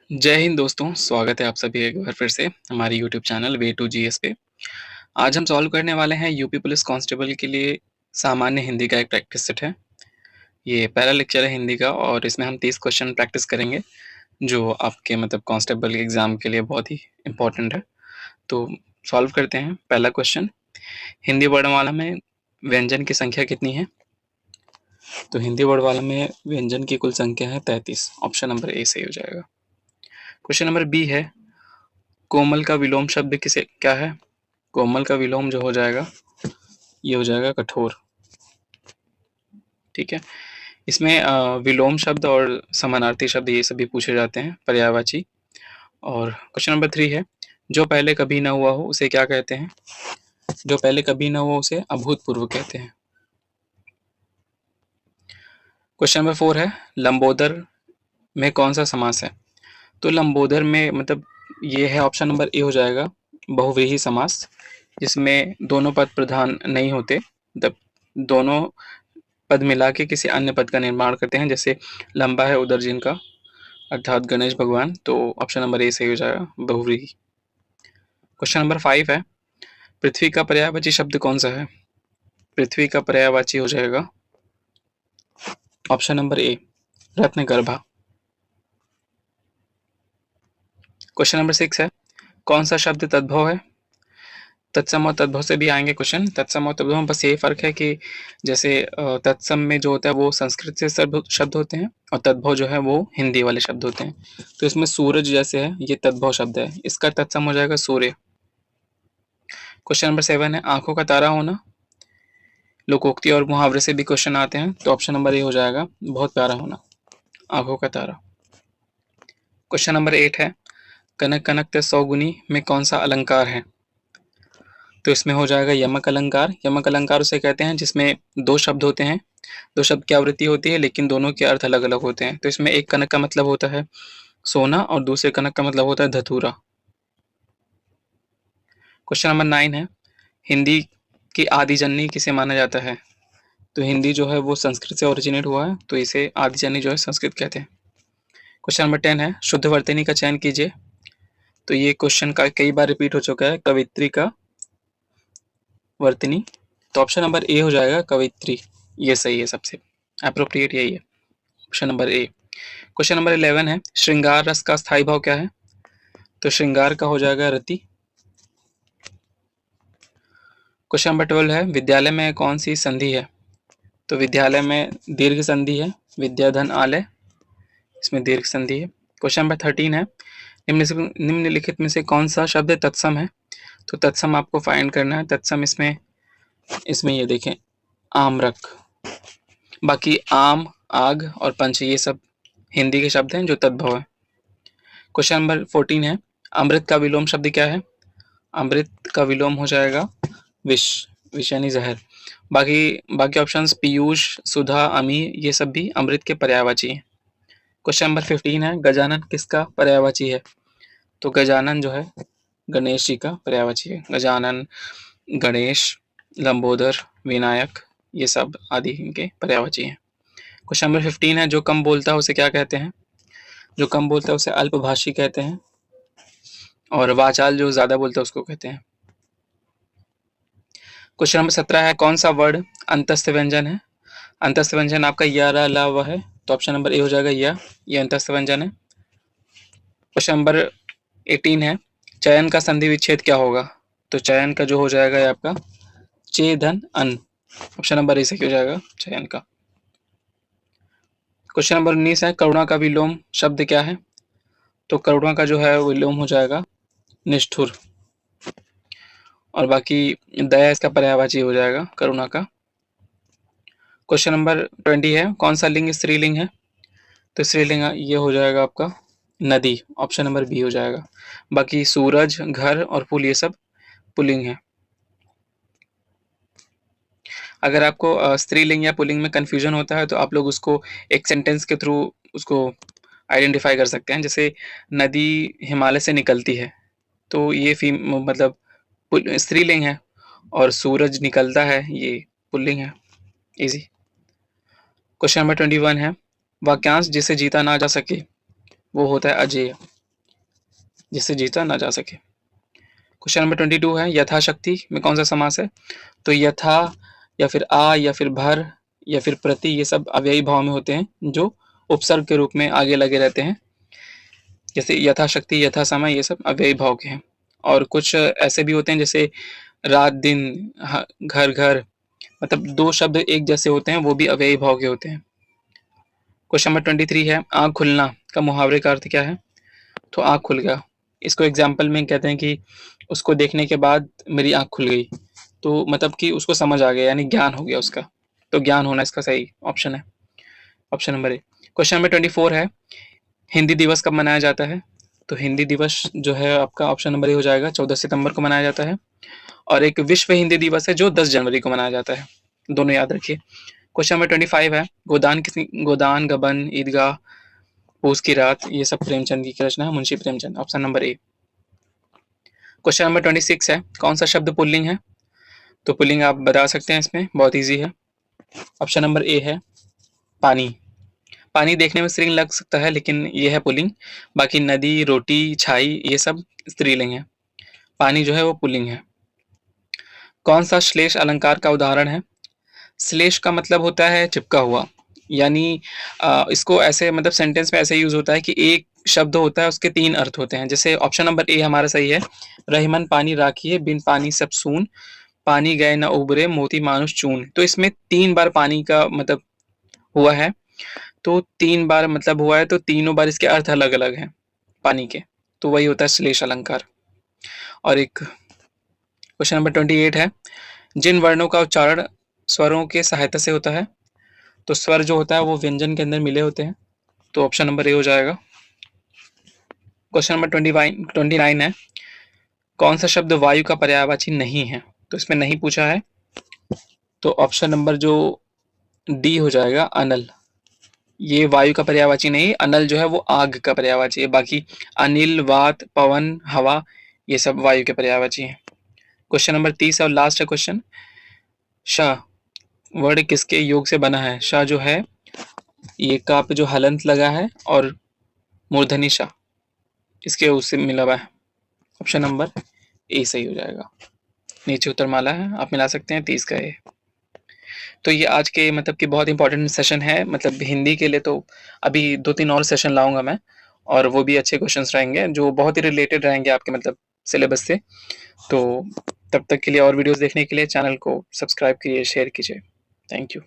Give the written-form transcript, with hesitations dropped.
जय हिंद दोस्तों, स्वागत है आप सभी एक बार फिर से हमारी YouTube channel way to GS पे। आज हम सॉल्व करने वाले हैं यूपी पुलिस कांस्टेबल के लिए सामान्य हिंदी का एक प्रैक्टिस सेट है। ये पहला लेक्चर है हिंदी का और इसमें हम 30 क्वेश्चन प्रैक्टिस करेंगे जो आपके कांस्टेबल एग्जाम के लिए बहुत ही इम्पोर्टेंट है। तो सॉल्व करते हैं। पहला क्वेश्चन, हिंदी वर्णमाला में व्यंजन की संख्या कितनी है? तो हिंदी वर्णमाला में व्यंजन की कुल संख्या है 33। ऑप्शन नंबर ए सही हो जाएगा। क्वेश्चन नंबर बी है, कोमल का विलोम शब्द किसे क्या है? कोमल का विलोम जो हो जाएगा ये हो जाएगा कठोर। ठीक है, इसमें विलोम शब्द और समानार्थी शब्द ये सभी पूछे जाते हैं, पर्यायवाची। और क्वेश्चन नंबर 3 है, जो पहले कभी ना हुआ हो उसे क्या कहते हैं? जो पहले कभी ना हुआ उसे अभूतपूर्व कहते हैं। क्वेश्चन नंबर 4 है, लंबोदर में कौन सा समास है? तो लंबोदर में ये है, ऑप्शन नंबर ए हो जाएगा, बहुव्रीहि समास, जिसमें दोनों पद प्रधान नहीं होते, दोनों पद मिला के किसी अन्य पद का निर्माण करते हैं। जैसे लंबा है उदर जिनका, अर्थात गणेश भगवान, तो ऑप्शन नंबर ए सही हो जाएगा, बहुव्रीहि। क्वेश्चन नंबर 5 है, पृथ्वी का पर्यायवाची शब्द कौन सा है? पृथ्वी का पर्यायवाची हो जाएगा option number A, Ratnagarbha. Question number 6 है, कौन सा शब्द तद्भव है? तत्सम और तद्भव से भी आएंगे क्वेश्चन। तत्सम और तद्भव में बस यही फर्क है कि जैसे तत्सम में जो होता है वो संस्कृत से शब्द होते हैं और तद्भव जो है वो हिंदी वाले शब्द होते हैं। तो इसमें सूरज जैसे है ये तद्भव शब्द है, इसका तत्सम हो जाएगा सूर्य। क्वेश्चन नंबर 7 है, आंखों का तारा होना। लोकोक्ति और मुहावरे से भी क्वेश्चन आते हैं, तो ऑप्शन नंबर ए हो जाएगा, बहुत प्यारा होना, आंखों का तारा। क्वेश्चन नंबर 8 है, कनक कनक सौगुनी में कौन सा अलंकार है? तो इसमें हो जाएगा यमक अलंकार। यमक अलंकार उसे कहते हैं जिसमें दो शब्द होते हैं, दो शब्द की आवृत्ति होती है लेकिन दोनों के अर्थ अलग अलग होते हैं। तो इसमें एक कनक का मतलब होता है सोना और दूसरे कनक का मतलब होता है धतूरा। क्वेश्चन नंबर 9 है, हिंदी की आदि जननी किसे माना जाता है? तो हिंदी जो है वो संस्कृत से ओरिजिनेट हुआ है, तो इसे आदि जननी जो है संस्कृत कहते हैं। क्वेश्चन नंबर 10 है, शुद्ध वर्तनी का चयन कीजिए। तो ये क्वेश्चन का कई बार रिपीट हो चुका है, कवित्री का वर्तनी, तो ऑप्शन नंबर ए हो जाएगा, कवित्री। ये सही है, सबसे अप्रोप्रिएट यही है, option number A. Question number 11 है, श्रृंगार रस का स्थायी भाव क्या है? तो श्रृंगार का हो जाएगा रति। क्वेश्चन नंबर 12 है, विद्यालय में कौन सी संधि है? तो विद्यालय में दीर्घ संधि है, विद्याधन आलय, इसमें दीर्घ संधि है। क्वेश्चन नंबर 13 है, निम्नलिखित में से कौन सा शब्द तत्सम है? तो तत्सम आपको फाइंड करना है। तत्सम इसमें ये देखें, आमरक, बाकी आम, आग और पंच ये सब हिंदी के शब्द हैं जो तद्भव है। क्वेश्चन नंबर 14 है, अमृत का विलोम शब्द क्या है? अमृत का विलोम हो जाएगा विष, विष यानी जहर। बाकी ऑप्शंस पीयूष, सुधा, अमी ये सब भी अमृत के पर्यायवाची हैं। क्वेश्चन नंबर 15 है, गजानन किसका पर्यायवाची है? तो गजानन जो है गणेश जी का पर्यायवाची है। गजानन, गणेश, लंबोदर, विनायक ये सब आदि इनके पर्यायवाची हैं। क्वेश्चन नंबर 15 है, जो कम बोलता है उसे क्या कहते हैं? जो कम बोलता है उसे अल्पभाषी कहते हैं और वाचाल जो ज्यादा बोलता है उसको कहते हैं। क्वेश्चन नंबर 17 है, कौन सा वर्ड अंतस्थ व्यंजन है? अंतस्थ व्यंजन आपका या, रा, ला, व है, तो ऑप्शन नंबर ए हो जाएगा या, ये अंतस्थ व्यंजन है। क्वेश्चन नंबर 18 है, चयन का संधि विच्छेद क्या होगा? तो चयन का जो हो जाएगा ये आपका चे धन अन, ऑप्शन नंबर ए से हो जाएगा चयन का। क्वेश्चन नंबर 19 है, करुणा का विलोम शब्द क्या है? तो करुणा का जो है विलोम हो जाएगा निष्ठुर, और बाकी दया इसका पर्यायवाची हो जाएगा करुणा का। क्वेश्चन नंबर 20 है, कौन सा लिंग स्त्रीलिंग है? तो स्त्रीलिंग ये हो जाएगा आपका नदी, ऑप्शन नंबर बी हो जाएगा। बाकी सूरज, घर और पुल ये सब पुल्लिंग है। अगर आपको स्त्रीलिंग या पुल्लिंग में कंफ्यूजन होता है तो आप लोग उसको एक सेंटेंस के थ्रू उसको आइडेंटिफाई कर सकते हैं। जैसे नदी हिमालय से निकलती है, तो ये स्त्रीलिंग है, और सूरज निकलता है ये पुल्लिंग है। इजी। क्वेश्चन नंबर 21 है, वाक्यांश जिसे जीता ना जा सके वो होता है अजेय। जिससे जीता ना जा सके। क्वेश्चन नंबर 22 है यथाशक्ति में कौन सा समास है? तो यथा या फिर आ या फिर भर या फिर प्रति, ये सब अव्ययी भाव में होते हैं जो उपसर्ग के रूप में आगे लगे रहते हैं। जैसे यथाशक्ति, यथा समय, ये सब अव्ययी भाव के हैं। और कुछ ऐसे भी होते हैं जैसे रात दिन, घर घर, मतलब दो शब्द एक जैसे होते हैं, वो भी अव्ययी भाव के होते हैं। क्वेश्चन नंबर 23 है आँख खुलना का मुहावरे का अर्थ क्या है? तो आँख खुल गया। इसको एग्जाम्पल में कहते हैं कि उसको देखने के बाद मेरी आँख खुल गई, तो मतलब कि उसको समझ आ गया, यानी ज्ञान हो गया उसका। तो ज्ञान होना इसका सही ऑप्शन है, option number A. Question number 24 है हिंदी दिवस कब मनाया जाता है? तो हिंदी दिवस जो है आपका ऑप्शन नंबर ए हो जाएगा, 14 सितंबर को मनाया जाता है। और एक विश्व हिंदी दिवस है जो 10 जनवरी को मनाया जाता है, दोनों याद रखिए। क्वेश्चन नंबर 25 है गोदान, गबन, ईदगाह, पूस की रात, ये सब प्रेमचंद की रचना है, Munshi Premchand, option number A. Question number 26 है कौन सा शब्द पुल्लिंग है? तो पुल्लिंग आप बता सकते हैं, इसमें बहुत इजी है, ऑप्शन नंबर ए है पानी। पानी देखने में स्त्रीलिंग लग सकता है लेकिन ये है पुल्लिंग। बाकी नदी, रोटी, छाई, ये सब स्त्रीलिंग है, पानी जो है वो पुल्लिंग है। कौन सा श्लेष अलंकार का उदाहरण है? श्लेष का मतलब होता है चिपका हुआ, यानी इसको ऐसे मतलब सेंटेंस में ऐसे यूज होता है कि एक शब्द होता है उसके 3 अर्थ होते हैं। जैसे ऑप्शन नंबर ए हमारा सही है, रहीमन पानी राखिए बिन पानी सब सून, पानी गए न उबरे मोती मानुष चून। तो इसमें 3 बार पानी का मतलब हुआ है, तो 3 बार मतलब हुआ है, तो तीनों बार इसके अर्थ अलग अलग हैं पानी के, तो वही होता है श्लेष अलंकार। और एक क्वेश्चन नंबर 28 है जिन वर्णों का उच्चारण स्वरों के सहायता से होता है? तो स्वर जो होता है वो व्यंजन के अंदर मिले होते हैं, तो ऑप्शन नंबर ए हो जाएगा। क्वेश्चन नंबर 29 है कौन सा शब्द वायु का पर्यायवाची नहीं है? तो इसमें नहीं पूछा है, तो ऑप्शन नंबर जो डी हो जाएगा अनल। ये वायु का पर्यायवाची नहीं, अनल जो है वो आग का पर्यायवाची है। बाकी अनिल, वात, पवन, हवा, ये सब वायु के पर्यायवाची हैं। क्वेश्चन नंबर 30 और लास्ट है क्वेश्चन, शाह वर्ड किसके योग से बना है? शाह जो है ये का पे जो हलंत लगा है और मूर्धनी शाह, इसके उससे मिला हुआ है, ऑप्शन नंबर ए सही हो जाएगा। नीचे उत्तरमाला है, आप मिला सकते हैं 30 का ए। तो ये आज के मतलब कि बहुत इंपॉर्टेंट सेशन है, मतलब हिंदी के लिए। तो अभी 2-3 और सेशन लाऊंगा मैं, और वो भी अच्छे क्वेश्चंस रहेंगे जो बहुत ही रिलेटेड रहेंगे आपके मतलब सिलेबस से। तो तब तक के लिए और वीडियोस देखने के लिए चैनल को सब्सक्राइब कीजिए, शेयर कीजिए। Thank you.